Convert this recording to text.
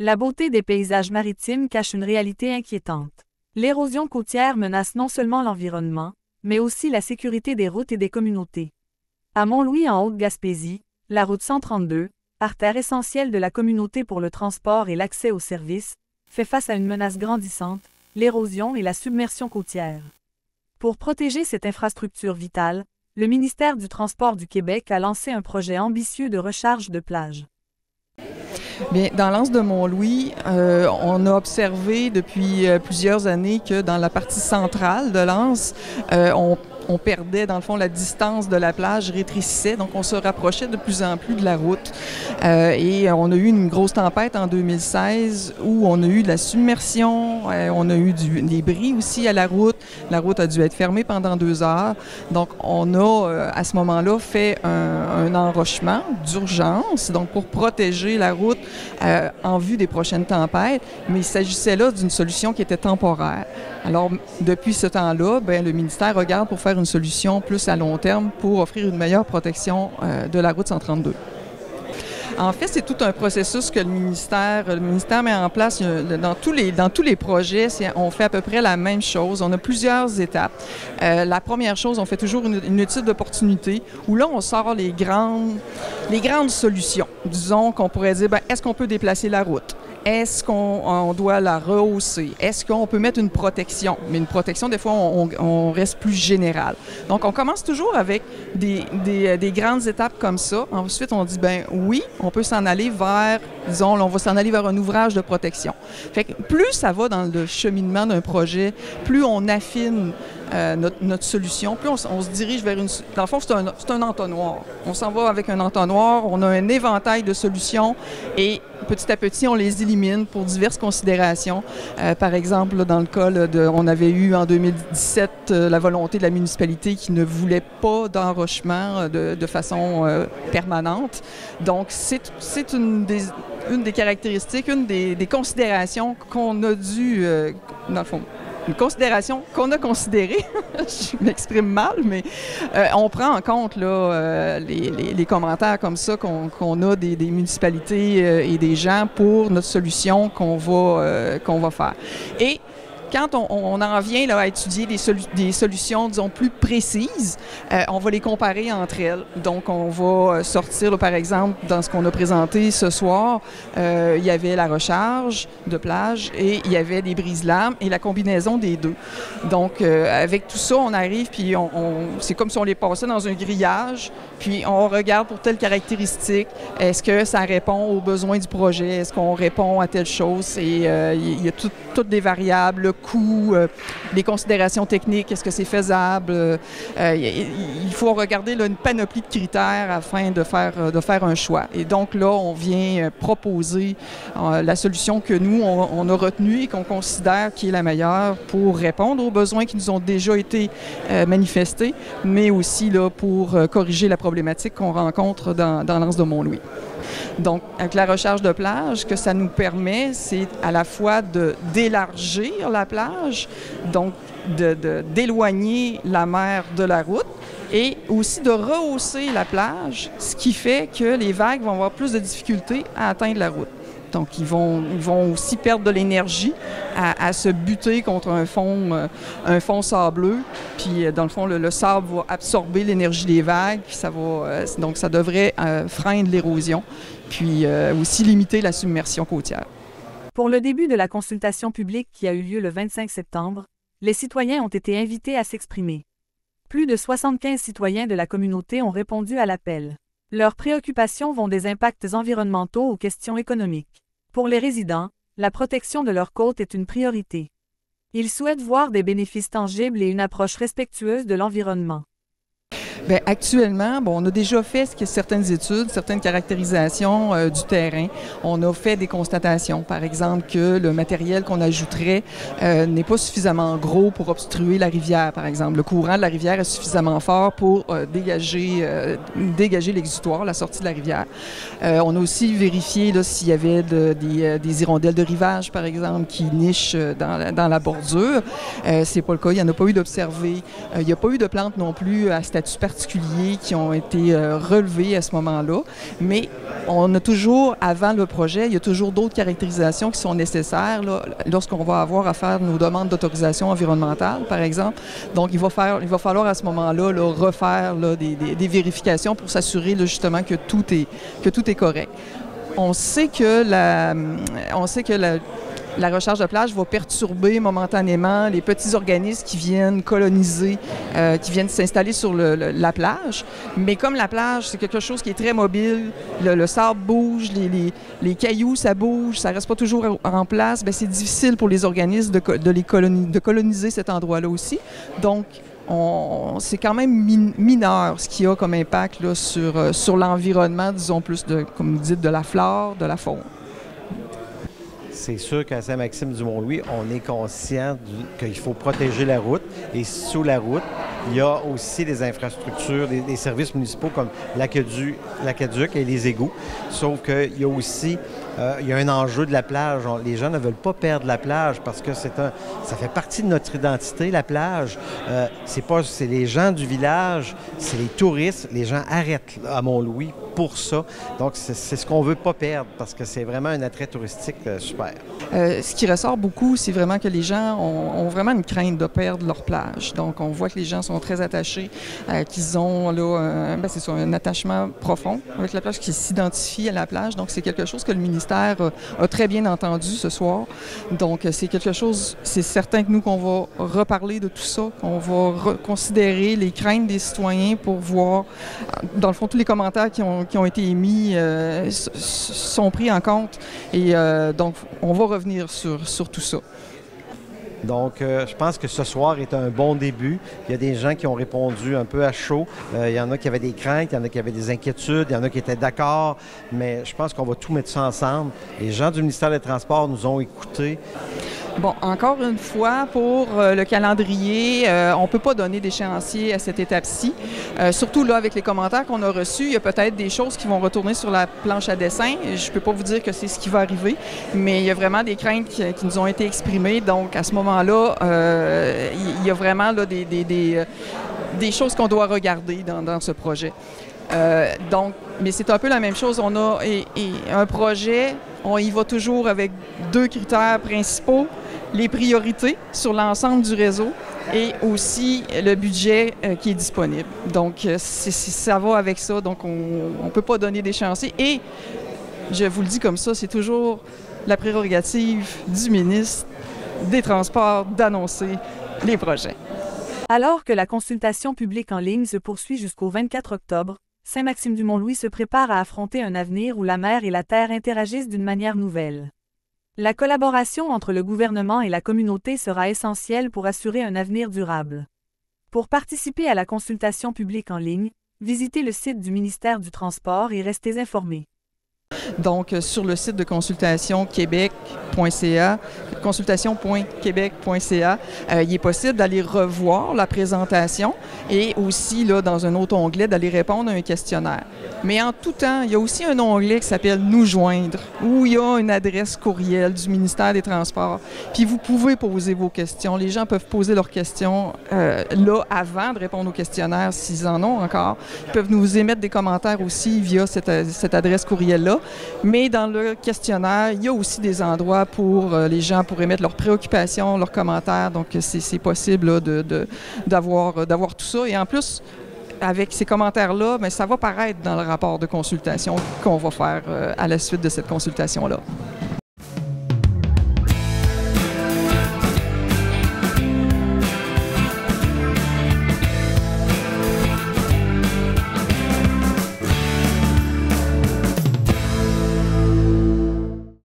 La beauté des paysages maritimes cache une réalité inquiétante. L'érosion côtière menace non seulement l'environnement, mais aussi la sécurité des routes et des communautés. À Mont-Louis, en Haute-Gaspésie, la route 132, artère essentielle de la communauté pour le transport et l'accès aux services, fait face à une menace grandissante, l'érosion et la submersion côtière. Pour protéger cette infrastructure vitale, le ministère du Transport du Québec a lancé un projet ambitieux de recharge de plage. Bien, dans l'anse de Mont-Louis, on a observé depuis plusieurs années que dans la partie centrale de l'anse, on perdait, dans le fond, la distance de la plage rétrécissait, donc on se rapprochait de plus en plus de la route. Et on a eu une grosse tempête en 2016 où on a eu de la submersion, on a eu des bris aussi à la route. La route a dû être fermée pendant 2 heures. Donc, on a, à ce moment-là, fait un enrochement d'urgence, donc pour protéger la route en vue des prochaines tempêtes. Mais il s'agissait là d'une solution qui était temporaire. Alors, depuis ce temps-là, bien, le ministère regarde pour faire une solution plus à long terme pour offrir une meilleure protection de la route 132. En fait, c'est tout un processus que le ministère met en place dans tous les projets. On fait à peu près la même chose. On a plusieurs étapes. La première chose, on fait toujours une étude d'opportunité où là, on sort les grandes solutions. Disons qu'on pourrait dire, bien, est-ce qu'on peut déplacer la route? Est-ce qu'on doit la rehausser? Est-ce qu'on peut mettre une protection? Mais une protection, des fois, on reste plus général. Donc, on commence toujours avec des grandes étapes comme ça. Ensuite, on dit, ben oui, on peut s'en aller vers, disons, on va s'en aller vers un ouvrage de protection. Fait que plus ça va dans le cheminement d'un projet, plus on affine notre solution, plus on se dirige vers une... Dans le fond, c'est un entonnoir. On s'en va avec un entonnoir, on a un éventail de solutions et petit à petit, on les élimine pour diverses considérations. Par exemple, dans le cas, on avait eu en 2017 la volonté de la municipalité qui ne voulait pas d'enrochement de façon permanente. Donc, c'est une des caractéristiques, une des considérations qu'on a dû, dans le fond, une considération qu'on a considérée, je m'exprime mal, mais on prend en compte là, les commentaires comme ça qu'on a des municipalités et des gens pour notre solution qu'on va faire. Et quand on en vient là, à étudier des solutions, disons, plus précises, on va les comparer entre elles. Donc, on va sortir, là, par exemple, dans ce qu'on a présenté ce soir, il y avait la recharge de plage et il y avait des brise-lames et la combinaison des deux. Donc, avec tout ça, on arrive, puis c'est comme si on les passait dans un grillage, puis on regarde pour telle caractéristique. Est-ce que ça répond aux besoins du projet? Est-ce qu'on répond à telle chose? Et il y a toutes les variables, le coût, les considérations techniques, est-ce que c'est faisable? Il faut regarder là, une panoplie de critères afin de faire un choix. Et donc là, on vient proposer la solution que nous, on a retenue et qu'on considère qui est la meilleure pour répondre aux besoins qui nous ont déjà été manifestés, mais aussi là, pour corriger la problématique qu'on rencontre dans l'anse de Mont-Louis. Donc, avec la recharge de plage, ce que ça nous permet, c'est à la fois d'élargir la plage, donc d'éloigner la mer de la route, et aussi de rehausser la plage, ce qui fait que les vagues vont avoir plus de difficultés à atteindre la route. Donc, ils vont aussi perdre de l'énergie à se buter contre un fond sableux. Puis, dans le fond, le sable va absorber l'énergie des vagues. Puis donc, ça devrait freiner l'érosion. Puis, aussi limiter la submersion côtière. Pour le début de la consultation publique qui a eu lieu le 25 septembre, les citoyens ont été invités à s'exprimer. Plus de 75 citoyens de la communauté ont répondu à l'appel. Leurs préoccupations vont des impacts environnementaux aux questions économiques. Pour les résidents, la protection de leurs côtes est une priorité. Ils souhaitent voir des bénéfices tangibles et une approche respectueuse de l'environnement. Bien, actuellement, on a déjà fait certaines études, certaines caractérisations du terrain. On a fait des constatations, par exemple, que le matériel qu'on ajouterait n'est pas suffisamment gros pour obstruer la rivière, par exemple. Le courant de la rivière est suffisamment fort pour dégager l'exutoire, la sortie de la rivière. On a aussi vérifié s'il y avait des hirondelles de rivage, par exemple, qui nichent dans la bordure. C'est pas le cas, il n'y en a pas eu d'observé. Il n'y a pas eu de plantes non plus à statut particuliers qui ont été relevés à ce moment-là, mais on a toujours, avant le projet, il y a toujours d'autres caractérisations qui sont nécessaires là, lorsqu'on va avoir à faire nos demandes d'autorisation environnementale, par exemple. Donc, il va falloir à ce moment-là là, refaire là, des vérifications pour s'assurer là, justement que tout est correct. On sait que la recharge de plage va perturber momentanément les petits organismes qui viennent coloniser, qui viennent s'installer sur la plage. Mais comme la plage, c'est quelque chose qui est très mobile, le sable bouge, les cailloux, ça bouge, ça ne reste pas toujours en place, bien, c'est difficile pour les organismes de coloniser cet endroit-là aussi. Donc, c'est quand même mineur ce qu'il y a comme impact là, sur l'environnement, disons plus, comme vous dites, de la flore, de la faune. C'est sûr qu'à Saint-Maxime-du-Mont-Louis, on est conscient qu'il faut protéger la route. Et sous la route, il y a aussi des infrastructures, des services municipaux comme l'aqueduc et les égouts. Sauf qu'il y a aussi il y a un enjeu de la plage. Les gens ne veulent pas perdre la plage parce que ça fait partie de notre identité, la plage. C'est les gens du village, c'est les touristes. Les gens arrêtent à Mont-Louis pour ça. Donc, c'est ce qu'on ne veut pas perdre parce que c'est vraiment un attrait touristique super. Ce qui ressort beaucoup, c'est vraiment que les gens ont vraiment une crainte de perdre leur plage. Donc, on voit que les gens sont très attachés, qu'ils ont là, c'est ça, un attachement profond avec la plage, qui s'identifient à la plage. Donc, c'est quelque chose que le ministère a très bien entendu ce soir. Donc, c'est quelque chose, c'est certain que nous, qu'on va reparler de tout ça, qu'on va reconsidérer les craintes des citoyens pour voir, dans le fond, tous les commentaires qui ont été émis sont pris en compte. Et donc, on va revenir sur tout ça. Donc, je pense que ce soir est un bon début. Il y a des gens qui ont répondu un peu à chaud. Il y en a qui avaient des craintes, il y en a qui avaient des inquiétudes, il y en a qui étaient d'accord. Mais je pense qu'on va tout mettre ça ensemble. Les gens du ministère des Transports nous ont écoutés. Bon, encore une fois, pour le calendrier, on ne peut pas donner d'échéancier à cette étape-ci. Surtout là, avec les commentaires qu'on a reçus, il y a peut-être des choses qui vont retourner sur la planche à dessin. Je ne peux pas vous dire que c'est ce qui va arriver, mais il y a vraiment des craintes qui nous ont été exprimées. Donc, à ce moment-là, il y a vraiment là, des choses qu'on doit regarder dans ce projet. Donc, mais c'est un peu la même chose. On a un projet, on y va toujours avec deux critères principaux, les priorités sur l'ensemble du réseau et aussi le budget qui est disponible. Donc, ça va avec ça. Donc, on ne peut pas donner d'échéancier. Et, je vous le dis comme ça, c'est toujours la prérogative du ministre des Transports d'annoncer les projets. Alors que la consultation publique en ligne se poursuit jusqu'au 24 octobre, Saint-Maxime-du-Mont-Louis se prépare à affronter un avenir où la mer et la terre interagissent d'une manière nouvelle. La collaboration entre le gouvernement et la communauté sera essentielle pour assurer un avenir durable. Pour participer à la consultation publique en ligne, visitez le site du ministère du Transport et restez informés. Donc, sur le site de consultationquebec.ca, consultation.quebec.ca, il est possible d'aller revoir la présentation et aussi, là, dans un autre onglet, d'aller répondre à un questionnaire. Mais en tout temps, il y a aussi un onglet qui s'appelle « Nous joindre » où il y a une adresse courriel du ministère des Transports. Puis vous pouvez poser vos questions. Les gens peuvent poser leurs questions là avant de répondre au questionnaire s'ils en ont encore. Ils peuvent nous émettre des commentaires aussi via cette adresse courriel-là. Mais dans le questionnaire, il y a aussi des endroits pour les gens pour émettre leurs préoccupations, leurs commentaires. Donc, c'est possible là, d'avoir tout ça. Et en plus, avec ces commentaires-là, bien, ça va paraître dans le rapport de consultation qu'on va faire à la suite de cette consultation-là.